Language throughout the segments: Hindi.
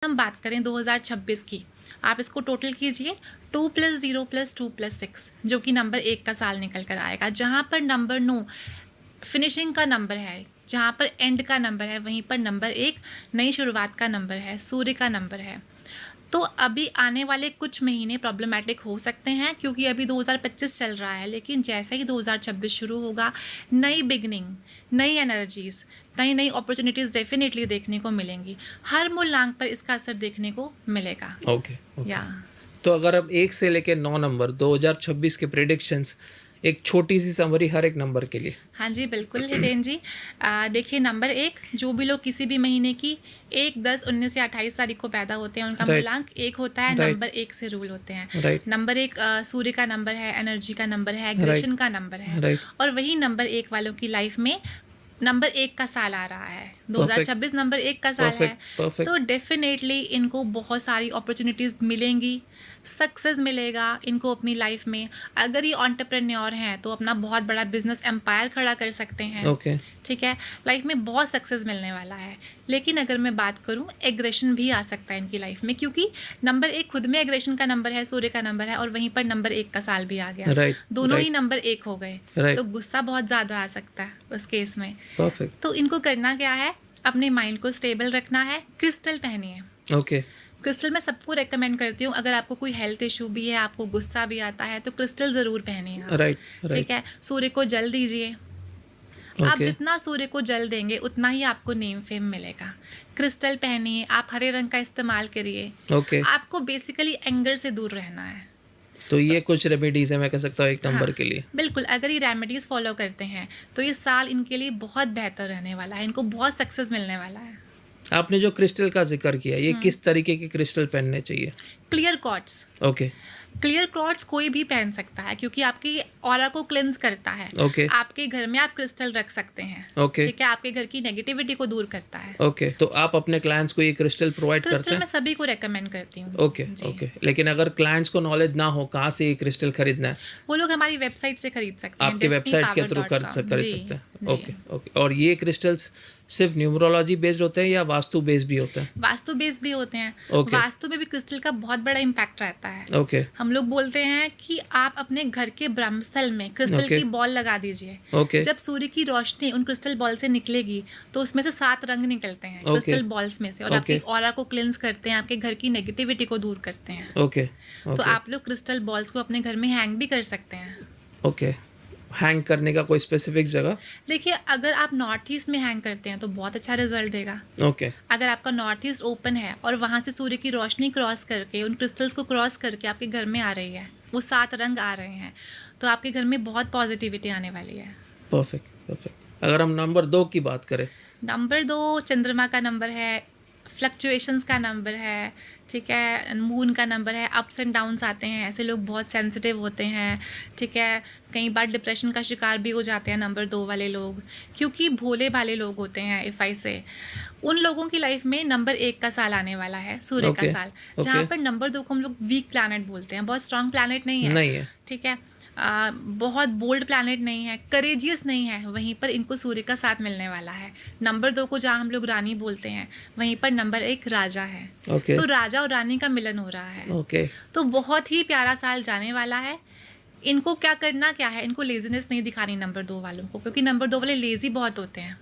हम बात करें 2026 की, आप इसको टोटल कीजिए 2 + 0 + 2 + 6, जो कि नंबर 1 का साल निकल कर आएगा। जहाँ पर नंबर 9 फिनिशिंग का नंबर है, जहाँ पर एंड का नंबर है, वहीं पर नंबर 1 नई शुरुआत का नंबर है, सूर्य का नंबर है। तो अभी आने वाले कुछ महीने प्रॉब्लमेटिक हो सकते हैं, क्योंकि अभी 2025 चल रहा है, लेकिन जैसे ही 2026 शुरू होगा, नई बिगनिंग, नई एनर्जीज, नई नई अपॉर्चुनिटीज़ डेफिनेटली देखने को मिलेंगी। हर मूलांक पर इसका असर देखने को मिलेगा। ओके। तो अगर अब 1 से लेकर 9 नंबर 2026 के प्रेडिक्शंस, एक छोटी सी समरी हर एक नंबर के लिए। हाँ जी, बिल्कुल हितेन जी। देखिए, नंबर 1, जो भी लोग किसी भी महीने की 1, 10, 19 या 28 तारीख को पैदा होते हैं, उनका मूलांक 1 होता है। नंबर 1 से रूल होते हैं। नंबर 1 सूर्य का नंबर है, एनर्जी का नंबर है, एग्रेशन का नंबर है। और वही नंबर 1 वालों की लाइफ में नंबर 1 का साल आ रहा है। 2026 नंबर 1 का साल है। तो डेफिनेटली इनको बहुत सारी अपॉर्चुनिटीज़ मिलेंगी, सक्सेस मिलेगा इनको अपनी लाइफ में। अगर ये एंटरप्रेन्योर हैं तो अपना बहुत बड़ा बिजनेस एम्पायर खड़ा कर सकते हैं। ठीक है, लाइफ में बहुत सक्सेस मिलने वाला है। लेकिन अगर मैं बात करूं, एग्रेशन भी आ सकता है इनकी लाइफ में, क्योंकि नंबर 1 खुद में एग्रेशन का नंबर है, सूर्य का नंबर है, और वहीं पर नंबर 1 का साल भी आ गया। दोनों ही नंबर 1 हो गए। तो गुस्सा बहुत ज़्यादा आ सकता है उस केस में। तो इनको करना क्या है, अपने माइंड को स्टेबल रखना है। क्रिस्टल पहनिए। क्रिस्टल मैं सबको रेकमेंड करती हूँ। अगर आपको कोई हेल्थ इशू भी है, आपको गुस्सा भी आता है, तो क्रिस्टल ज़रूर पहनिए। ठीक है, सूर्य को जल दीजिए। आप जितना सूर्य को जल देंगे उतना ही आपको नेम फेम मिलेगा। क्रिस्टल पहनिए, आप हरे रंग का इस्तेमाल करिए। आपको बेसिकली एंगर से दूर रहना है। तो ये कुछ रेमेडीज है, मैं कह सकता हूँ, एक नंबर के लिए। बिल्कुल, अगर ये रेमेडीज फॉलो करते हैं तो ये साल इनके लिए बहुत बेहतर रहने वाला है, इनको बहुत सक्सेस मिलने वाला है। आपने जो क्रिस्टल का जिक्र किया, ये किस तरीके के क्रिस्टल पहनने चाहिए? Clear quartz. क्लियर क्वार्ट्ज कोई भी पहन सकता है, क्योंकि आपकी ऑरा को क्लेंस करता है। आपके घर में आप क्रिस्टल रख सकते हैं। ठीक है, आपके घर की नेगेटिविटी को दूर करता है। तो आप अपने क्लाइंट्स को ये क्रिस्टल प्रोवाइड करते हैं? क्रिस्टल मैं सभी को रेकमेंड करती हूँ। ओके। लेकिन अगर क्लाइंट्स को नॉलेज ना हो कहाँ से ये क्रिस्टल खरीदना है, वो लोग हमारी वेबसाइट से खरीद सकते हैं। आपकी वेबसाइट के थ्रू खरीद सकते हैं। ओके। और ये क्रिस्टल्स सिर्फ न्यूमरोलॉजी बेस्ड होते हैं या वास्तु बेस्ड भी होते हैं? वास्तु बेस्ड भी होते हैं। वास्तु में भी क्रिस्टल का बहुत बड़ा इम्पैक्ट रहता है। हम लोग बोलते हैं कि आप अपने घर के ब्रह्मस्थल में क्रिस्टल की बॉल लगा दीजिए। जब सूर्य की रोशनी उन क्रिस्टल बॉल से निकलेगी तो उसमें से 7 रंग निकलते हैं क्रिस्टल बॉल्स में से, और आपकी ऑरा को क्लेंस करते हैं, आपके घर की नेगेटिविटी को दूर करते हैं। तो आप लोग क्रिस्टल बॉल्स को अपने घर में हैंग भी कर सकते हैं। हैंग करने का कोई स्पेसिफिक जगह? देखिए, अगर आप नॉर्थ ईस्ट में हैंग करते हैं तो बहुत अच्छा रिजल्ट देगा। अगर आपका नॉर्थ ईस्ट ओपन है और वहाँ से सूर्य की रोशनी क्रॉस करके, उन क्रिस्टल्स को क्रॉस करके आपके घर में आ रही है, वो 7 रंग आ रहे हैं, तो आपके घर में बहुत पॉजिटिविटी आने वाली है। परफेक्ट। अगर हम नंबर 2 की बात करें, नंबर 2 चंद्रमा का नंबर है, फ्लक्चुएशंस का नंबर है। ठीक है, मून का नंबर है, अप्स एंड डाउन्स आते हैं, ऐसे लोग बहुत सेंसिटिव होते हैं। ठीक है, कई बार डिप्रेशन का शिकार भी हो जाते हैं नंबर 2 वाले लोग, क्योंकि भोले भाले लोग होते हैं। इफ़ाई से उन लोगों की लाइफ में नंबर 1 का साल आने वाला है, सूर्य का साल, जहाँ पर नंबर 2 को हम लोग वीक प्लैनेट बोलते हैं। बहुत स्ट्रॉन्ग प्लैनेट नहीं है। ठीक है, बहुत बोल्ड प्लैनेट नहीं है, करेजियस नहीं है, वहीं पर इनको सूर्य का साथ मिलने वाला है। नंबर 2 को जहाँ हम लोग रानी बोलते हैं, वहीं पर नंबर 1 राजा है। तो राजा और रानी का मिलन हो रहा है। तो बहुत ही प्यारा साल जाने वाला है। इनको क्या करना क्या है, इनको लेजीनेस नहीं दिखानी नंबर 2 वालों को, क्योंकि नंबर 2 वाले लेजी बहुत होते हैं।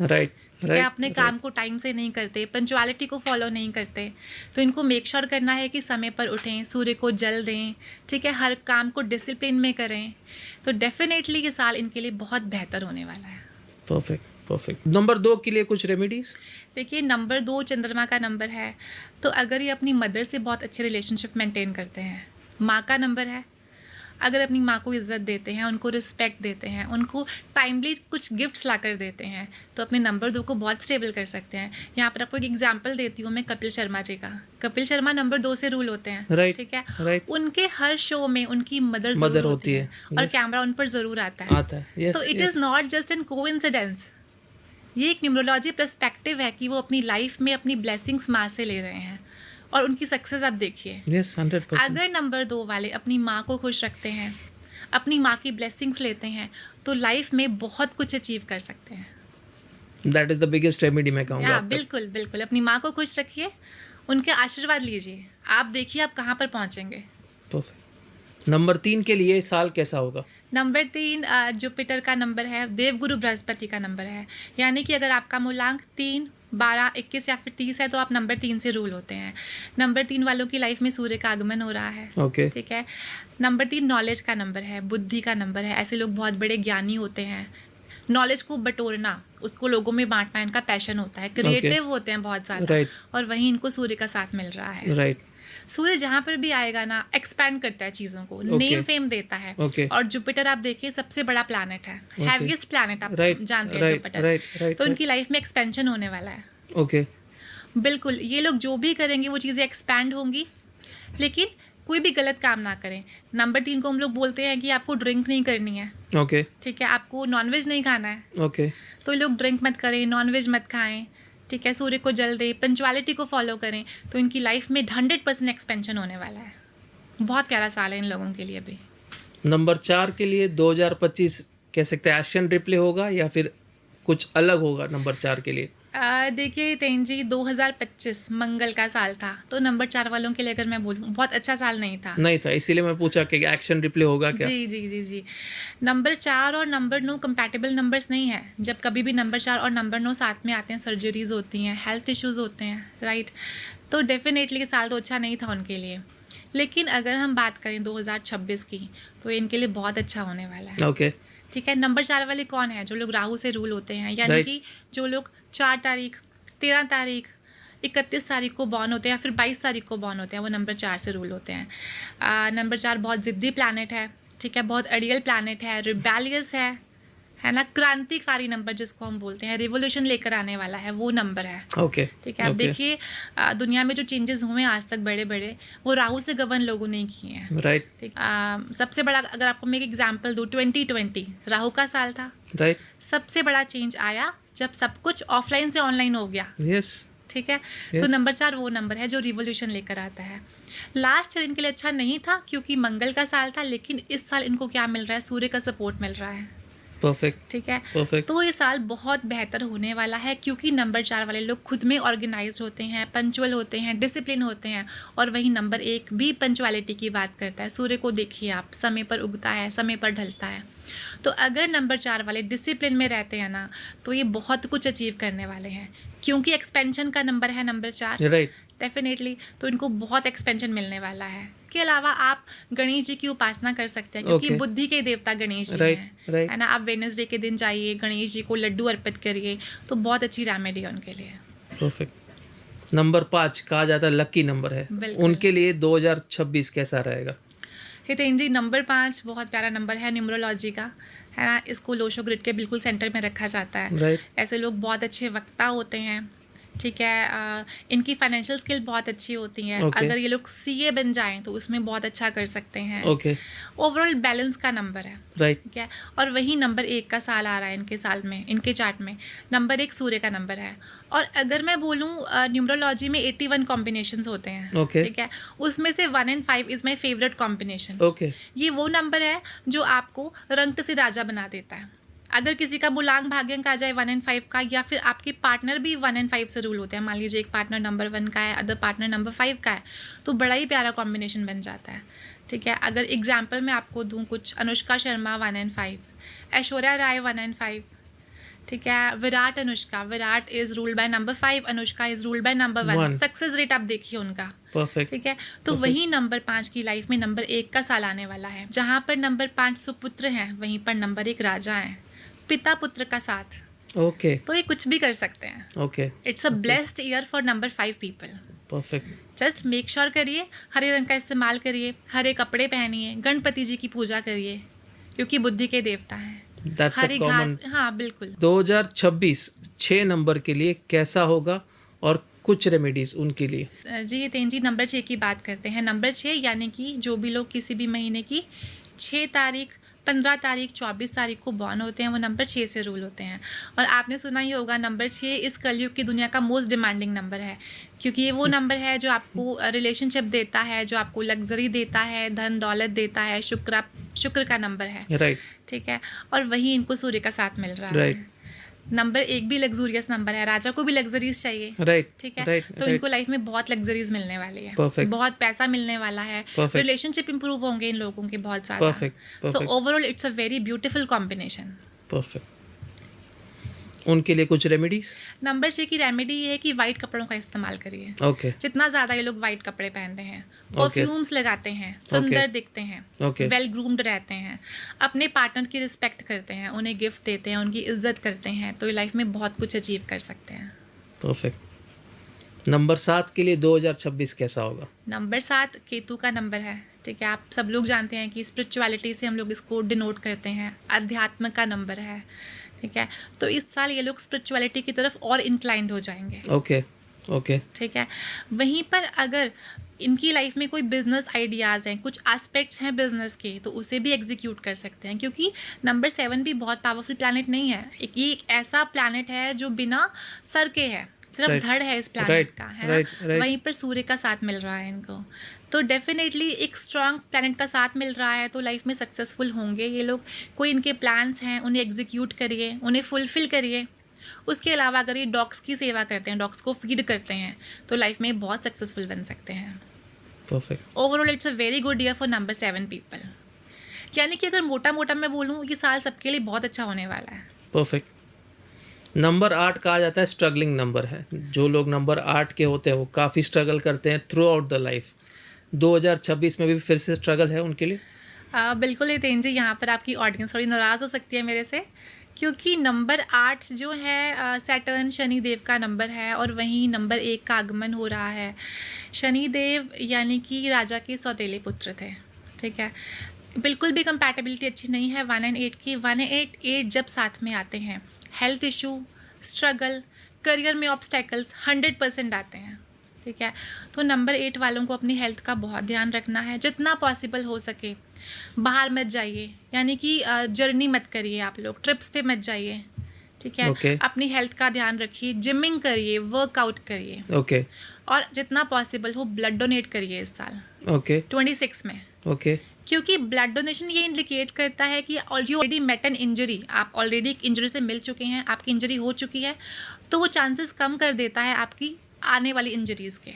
अपने काम को टाइम से नहीं करते, पंचुअलिटी को फॉलो नहीं करते। तो इनको मेक श्योर करना है कि समय पर उठें, सूर्य को जल दें। ठीक है, हर काम को डिसिप्लिन में करें। तो डेफिनेटली ये साल इनके लिए बहुत बेहतर होने वाला है। परफेक्ट। नंबर 2 के लिए कुछ रेमेडीज? देखिए, नंबर 2 चंद्रमा का नंबर है, तो अगर ये अपनी मदर से बहुत अच्छे रिलेशनशिप मेंटेन करते हैं, माँ का नंबर है, अगर अपनी माँ को इज़्ज़त देते हैं, उनको रिस्पेक्ट देते हैं, उनको टाइमली कुछ गिफ्ट्स ला कर देते हैं, तो अपने नंबर 2 को बहुत स्टेबल कर सकते हैं। यहाँ पर आपको एक एग्जांपल देती हूँ मैं कपिल शर्मा जी का। कपिल शर्मा नंबर 2 से रूल होते हैं। ठीक है, उनके हर शो में उनकी मदर जरूर होती है और कैमरा उन पर ज़रूर आता है। तो it is not just an coincidence, ये एक न्यूमरोलॉजी पर्सपेक्टिव है कि वो अपनी लाइफ में अपनी ब्लेसिंग्स माँ से ले रहे हैं, और उनकी सक्सेस आप देखिए। 100%। अगर नंबर 2 वाले अपनी माँ को खुश रखते हैं, अपनी माँ की ब्लेसिंग्स लेते हैं, तो लाइफ में बहुत कुछ अचीव कर सकते हैं। That is the biggest remedy मैं कहूँगा। बिल्कुल, अपनी माँ को खुश रखिए उनके आशीर्वाद लीजिए, आप देखिए आप कहाँ पर पहुँचेंगे। परफेक्ट। नंबर 3 के लिए साल कैसा होगा? नंबर 3 जुपिटर का नंबर है, देवगुरु बृहस्पति का नंबर है, यानी कि अगर आपका मूलांक 3, 12, 21 या फिर 30 है तो आप नंबर 3 से रूल होते हैं। नंबर 3 वालों की लाइफ में सूर्य का आगमन हो रहा है। ओके। ठीक है। नंबर 3 नॉलेज का नंबर है, बुद्धि का नंबर है। ऐसे लोग बहुत बड़े ज्ञानी होते हैं। नॉलेज को बटोरना, उसको लोगों में बांटना इनका पैशन होता है। क्रिएटिव होते हैं बहुत ज़्यादा। और वहीं इनको सूर्य का साथ मिल रहा है। राइट। सूर्य जहाँ पर भी आएगा ना, एक्सपैंड करता है चीज़ों को, नेम फेम देता है। और जुपिटर आप देखिए सबसे बड़ा प्लैनेट है, हैवीएस्ट प्लैनेट आप जानते हैं जुपिटर। तो उनकी लाइफ में एक्सपेंशन होने वाला है। ओके। बिल्कुल, ये लोग जो भी करेंगे वो चीज़ें एक्सपैंड होंगी, लेकिन कोई भी गलत काम ना करें। नंबर 3 को हम लोग बोलते हैं कि आपको ड्रिंक नहीं करनी है। ओके। ठीक है, आपको नॉनवेज नहीं खाना है। ओके। तो लोग ड्रिंक मत करें, नॉनवेज मत खाएं। ठीक है, सूर्य को जल दे, पंचुअलिटी को फॉलो करें, तो इनकी लाइफ में 100% एक्सपेंशन होने वाला है। बहुत प्यारा साल है इन लोगों के लिए भी। नंबर 4 के लिए 2025 कह सकते हैं एक्शन रिप्ले होगा या फिर कुछ अलग होगा नंबर 4 के लिए? देखिए तेन जी, 2025 मंगल का साल था, तो नंबर 4 वालों के लिए अगर मैं बोलूँ बहुत अच्छा साल नहीं था, इसीलिए मैं पूछा कि एक्शन रिप्ले होगा क्या? जी जी जी जी। नंबर 4 और नंबर 9 कंपैटिबल नंबर्स नहीं है। जब कभी भी नंबर 4 और नंबर 9 साथ में आते हैं, सर्जरीज होती हैं, हेल्थ इश्यूज होते हैं, राइट। तो डेफिनेटली साल तो अच्छा नहीं था उनके लिए। लेकिन अगर हम बात करें 2026 की, तो इनके लिए बहुत अच्छा होने वाला है। ओके। ठीक है। नंबर 4 वाले कौन है? जो लोग राहु से रूल होते हैं, यानी कि जो लोग 4 तारीख, 13 तारीख, 31 तारीख को बॉर्न होते हैं या फिर 22 तारीख को बॉर्न होते हैं, वो नंबर 4 से रूल होते हैं। नंबर 4 बहुत ज़िद्दी प्लैनेट है। ठीक है, बहुत अड़ियल प्लैनेट है, रिबेलियस है ना, क्रांतिकारी नंबर जिसको हम बोलते हैं, रिवोल्यूशन लेकर आने वाला है, वो नंबर है। ओके। ठीक है। आप देखिए दुनिया में जो चेंजेस हुए हैं आज तक बड़े बड़े, वो राहु से गवर्न लोगों ने किए हैं। राइट। ठीक। सबसे बड़ा अगर आपको मैं एक एग्जांपल दूं, 2020 राहु का साल था। राइट। सबसे बड़ा चेंज आया जब सब कुछ ऑफलाइन से ऑनलाइन हो गया। यस। ठीक है। तो नंबर 4 वो नंबर है जो रिवोल्यूशन लेकर आता है। लास्ट ईयर इनके लिए अच्छा नहीं था क्योंकि मंगल का साल था, लेकिन इस साल इनको क्या मिल रहा है? सूर्य का सपोर्ट मिल रहा है। परफेक्ट। ठीक है। परफेक्ट। तो ये साल बहुत बेहतर होने वाला है क्योंकि नंबर 4 वाले लोग खुद में ऑर्गेनाइज्ड होते हैं, पंचुअल होते हैं, डिसिप्लिन होते हैं। और वहीं नंबर 1 भी पंचुअलिटी की बात करता है। सूर्य को देखिए आप, समय पर उगता है, समय पर ढलता है। तो अगर नंबर 4 वाले डिसिप्लिन में रहते हैं ना, तो ये बहुत कुछ अचीव करने वाले हैं क्योंकि एक्सपेंशन का नंबर है नंबर 4। राइट। डेफिनेटली तो इनको बहुत एक्सपेंशन मिलने वाला है। के अलावा आप गणेश जी की उपासना कर सकते हैं क्योंकि बुद्धि के देवता गणेश जी हैं, है ना। आप वेडनेसडे के दिन जाइए, गणेश जी को लड्डू अर्पित करिए, तो बहुत अच्छी रेमेडी है उनके लिए। परफेक्ट। नंबर 5 कहा जाता है लकी नंबर है, उनके लिए 2026 कैसा रहेगा? हितेन जी, नंबर 5 बहुत प्यारा नंबर है न्यूमरोलॉजी का, है ना। इसको लोशो ग्रिड के बिल्कुल सेंटर में रखा जाता है। ऐसे लोग बहुत अच्छे वक्ता होते हैं। ठीक है। इनकी फाइनेंशियल स्किल बहुत अच्छी होती है। अगर ये लोग सीए बन जाएं तो उसमें बहुत अच्छा कर सकते हैं। ओवरऑल बैलेंस का नंबर है। ठीक है। और वही नंबर 1 का साल आ रहा है इनके साल में, इनके चार्ट में नंबर 1 सूर्य का नंबर है। और अगर मैं बोलूँ न्यूमरोलॉजी में 81 कॉम्बिनेशंस होते हैं। ठीक है। उसमें से 1 and 5 is my favourite combination. ये वो नंबर है जो आपको रंक से राजा बना देता है। अगर किसी का मूलांक भाग्यांक आ जाए 1 and 5 का, या फिर आपके पार्टनर भी 1 and 5 से रूल होते हैं, मान लीजिए एक पार्टनर नंबर 1 का है, अदर पार्टनर नंबर 5 का है, तो बड़ा ही प्यारा कॉम्बिनेशन बन जाता है। ठीक है। अगर एग्जाम्पल मैं आपको दूँ कुछ, अनुष्का शर्मा 1 and 5, ऐश्वर्या राय 1 and 5। ठीक है। Virat Anushka, Virat is ruled by number 5, Anushka is ruled by number 1। Success rate आप देखिए उनका। परफेक्ट। ठीक है। तो वही नंबर 5 की लाइफ में नंबर 1 का साल आने वाला है। जहाँ पर नंबर 5 सुपुत्र हैं, वहीं पर नंबर 1 राजा हैं, पिता पुत्र का साथ। ओके। तो ये कुछ भी कर सकते हैं। Okay. It's a blessed year for number 5 people. Perfect. Just make sure करिए हरे रंग का इस्तेमाल करिए, हरे कपड़े पहनिए, गणपति जी की पूजा करिए क्योंकि बुद्धि के देवता हैं। हरी घास। हाँ बिल्कुल। 2026 6 नंबर के लिए कैसा होगा और कुछ रेमेडीज उनके लिए? जी तेन जी, नंबर 6 की बात करते हैं। नंबर 6 यानी कि जो भी लोग किसी भी महीने की 6 तारीख, 15 तारीख, 24 तारीख को बॉर्न होते हैं, वो नंबर 6 से रूल होते हैं। और आपने सुना ही होगा नंबर 6 इस कलयुग की दुनिया का मोस्ट डिमांडिंग नंबर है क्योंकि ये वो नंबर है जो आपको रिलेशनशिप देता है, जो आपको लग्जरी देता है, धन दौलत देता है। शुक्र का नंबर है। राइट। ठीक है। और वही इनको सूर्य का साथ मिल रहा है। नंबर 1 भी लग्जूरियस नंबर है, राजा को भी लग्जरीज चाहिए, राइट, ठीक है, राइट, तो इनको लाइफ में बहुत लग्जरीज मिलने वाली है, Perfect. बहुत पैसा मिलने वाला है, रिलेशनशिप इंप्रूव होंगे इन लोगों के बहुत ज्यादा, so overall it's a very beautiful combination. Perfect. उनके लिए कुछ रेमेडीज? नंबर 6 की रेमेडी ये है कि वाइट कपड़ों का इस्तेमाल करिए। ओके। जितना ज्यादा ये लोग वाइट कपड़े पहनते हैं, परफ्यूम्स लगाते हैं, सुंदर दिखते हैं, वेल ग्रूम्ड रहते हैं, अपने पार्टनर की रिस्पेक्ट करते हैं, उन्हें गिफ्ट देते हैं, उनकी इज्जत करते हैं, तो ये लाइफ में बहुत कुछ अचीव कर सकते हैं। परफेक्ट। नंबर 7 के लिए 2026 कैसा होगा? नंबर 7 केतु का नंबर है, ठीक है, आप सब लोग जानते हैं कि स्पिरिचुअलिटी से हम लोग इसको डिनोट करते हैं, अध्यात्म का नंबर है, ठीक है, तो इस साल ये लोग स्पिरिचुअलिटी की तरफ और इंक्लाइंड हो जाएंगे। ओके, ओके, ठीक है। वहीं पर अगर इनकी लाइफ में कोई बिजनेस आइडियाज़ हैं, कुछ एस्पेक्ट्स हैं बिजनेस के, तो उसे भी एग्जीक्यूट कर सकते हैं, क्योंकि नंबर 7 भी बहुत पावरफुल प्लैनेट नहीं है, ये एक ऐसा प्लैनेट है जो बिना सर के है, सिर्फ धड़ है इस प्लैनेट का, है ना। वहीं पर सूर्य का साथ मिल रहा है इनको, तो डेफिनेटली एक स्ट्रांग प्लैनेट का साथ मिल रहा है, तो लाइफ में सक्सेसफुल होंगे ये लोग। कोई इनके प्लान्स हैं उन्हें एग्जीक्यूट करिए, उन्हें फुलफिल करिए। उसके अलावा अगर ये डॉग्स की सेवा करते हैं, डॉग्स को फीड करते हैं, तो लाइफ में बहुत सक्सेसफुल बन सकते हैं। Perfect. Overall it's a very good year for number 7 people. यानी कि अगर मोटा मोटा मैं बोलूँ, ये साल सबके लिए बहुत अच्छा होने वाला है। परफेक्ट। नंबर 8 कहा जाता है स्ट्रगलिंग नंबर है। जो लोग नंबर 8 के होते हैं वो काफ़ी स्ट्रगल करते हैं थ्रू आउट द लाइफ। 2026 में भी फिर से स्ट्रगल है उनके लिए? बिल्कुल हितेन जी, यहाँ पर आपकी ऑडियंस थोड़ी नाराज़ हो सकती है मेरे से, क्योंकि नंबर 8 जो है सैटर्न शनि देव का नंबर है, और वहीं नंबर 1 का आगमन हो रहा है। शनि देव यानी कि राजा के सौतेले पुत्र थे, ठीक है, बिल्कुल भी कंपैटिबिलिटी अच्छी नहीं है 1 and 8 की। 1 and 8 जब साथ में आते हैं, हेल्थ इशू, स्ट्रगल, करियर में ऑब्स्टेकल्स 100% आते हैं, ठीक है। तो नंबर 8 वालों को अपनी हेल्थ का बहुत ध्यान रखना है, जितना पॉसिबल हो सके बाहर मत जाइए, यानी कि जर्नी मत करिए, आप लोग ट्रिप्स पे मत जाइए, ठीक है। Okay. अपनी हेल्थ का ध्यान रखिए, जिमिंग करिए, वर्कआउट करिए, ओके, और जितना पॉसिबल हो ब्लड डोनेट करिए इस साल, ओके, 26 में, ओके। क्योंकि ब्लड डोनेशन ये इंडिकेट करता है कि ऑलरेडी मेट एन इंजरी, आप ऑलरेडी एक इंजरी से मिल चुके हैं, आपकी इंजरी हो चुकी है, तो वो चांसेस कम कर देता है आपकी आने वाली इंजरीज के।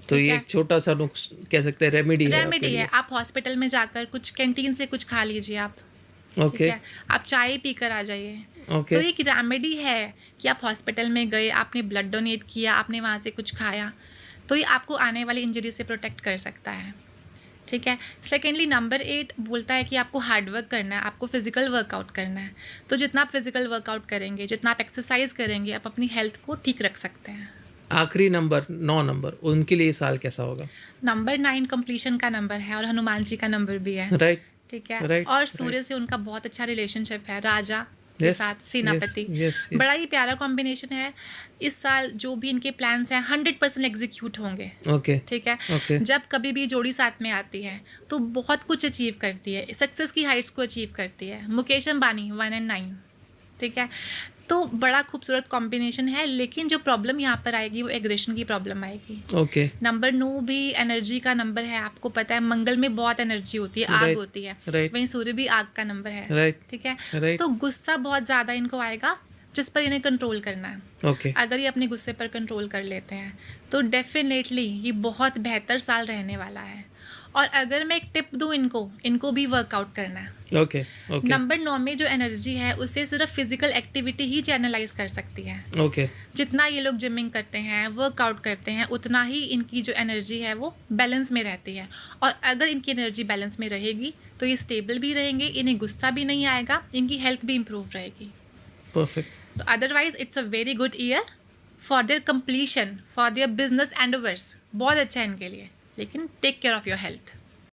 तो ये एक छोटा सा कह सकते हैं रेमेडी है। आप हॉस्पिटल में जाकर कुछ कैंटीन से कुछ खा लीजिए आप, ओके, आप चाय पीकर आ जाइए, ओके। तो एक रेमेडी है कि आप हॉस्पिटल में गए, आपने ब्लड डोनेट किया, आपने वहाँ से कुछ खाया, तो ये आपको आने वाली इंजरी से प्रोटेक्ट कर सकता है, ठीक है। सेकेंडली नंबर 8 बोलता है कि आपको हार्ड वर्क करना है, आपको फिजिकल वर्कआउट करना है, तो जितना आप फिजिकल वर्कआउट करेंगे, जितना आप एक्सरसाइज करेंगे, आप अपनी हेल्थ को ठीक रख सकते हैं। आखिरी नंबर 9 नंबर, उनके लिए साल कैसा होगा? नंबर 9 कंप्लीशन का नंबर है और हनुमान जी का नंबर भी है, राइट, ठीक है, right, और सूर्य से उनका बहुत अच्छा रिलेशनशिप है, राजा के साथ सेनापति, बड़ा ही प्यारा कॉम्बिनेशन है। इस साल जो भी इनके प्लान्स हैं 100% एग्जीक्यूट होंगे, ओके, ठीक है। जब कभी भी जोड़ी साथ में आती है तो बहुत कुछ अचीव करती है, सक्सेस की हाइट्स को अचीव करती है। मुकेश अंबानी 1 and 9, ठीक है, तो बड़ा खूबसूरत कॉम्बिनेशन है, लेकिन जो प्रॉब्लम यहाँ पर आएगी वो एग्रेशन की प्रॉब्लम आएगी। ओके। नंबर 9 भी एनर्जी का नंबर है, आपको पता है मंगल में बहुत एनर्जी होती है, आग होती है, वहीं सूर्य भी आग का नंबर है, ठीक है। तो गुस्सा बहुत ज़्यादा इनको आएगा, जिस पर इन्हें कंट्रोल करना है। ओके। अगर ये अपने गुस्से पर कंट्रोल कर लेते हैं तो डेफिनेटली ये बहुत बेहतर साल रहने वाला है। और अगर मैं एक टिप दूं इनको भी वर्कआउट करना है। Okay, okay. नंबर 9 में जो एनर्जी है उससे सिर्फ फिजिकल एक्टिविटी ही चैनलाइज कर सकती है। ओके। जितना ये लोग जिमिंग करते हैं, वर्कआउट करते हैं, उतना ही इनकी जो एनर्जी है वो बैलेंस में रहती है। और अगर इनकी एनर्जी बैलेंस में रहेगी तो ये स्टेबल भी रहेंगे, इन्हें गुस्सा भी नहीं आएगा, इनकी हेल्थ भी इंप्रूव रहेगी। परफेक्ट। तो otherwise it's a very good year for their completion, for their business endeavours. बहुत अच्छा है इनके लिए, लेकिन take care of your health.